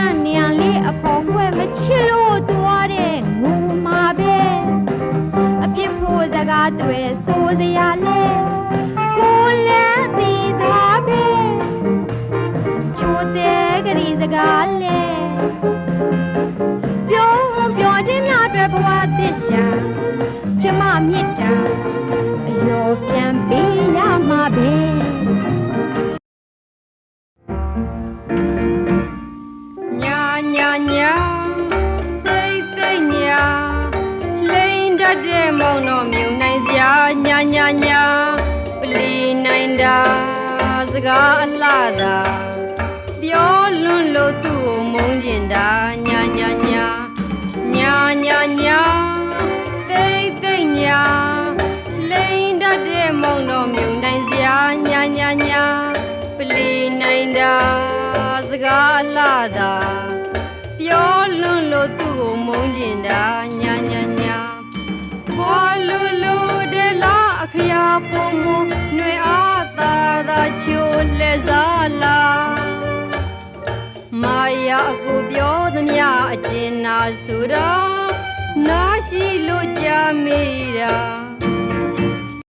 န့်နေရလေအဖော်ခွဲမချစ်လို့သွားတဲ့ငိုမှာပဲအပြစ်ဖို့စကားတွေဆိုစရာလဲကိုလည်းသိသားပဲချိုးတဲ့ကလေးစကားလဲပြောချင်းများအတွက်ဘဝသစ္စာကျမမြစ်တာအရောပြန်ပေးရမှာပဲညာသိညာလိန်တတ်တဲ့မောင်တော်မြုံနိုင်စရာညာပလီနိုင်တာစကားအလှသာပြောလွန်းလို့သူ့ကိုမုန်းကျင်တာညာသိညာလိန်တတ်တဲ့မောင်တော်မြုံနိုင်စရာညာပလီနိုင်တာစကားအလှသာပြောလွန်းလို့သူ့ကိုမုန်းကျင်တာညာဘွာလူတဲ့လားအခရာပုံမနှွေအားသာချိုလက်စားလားမာယာကိုပြောသမျှအကျဉ်းနာဆိုတာနာရှိလို့ကြမိတာ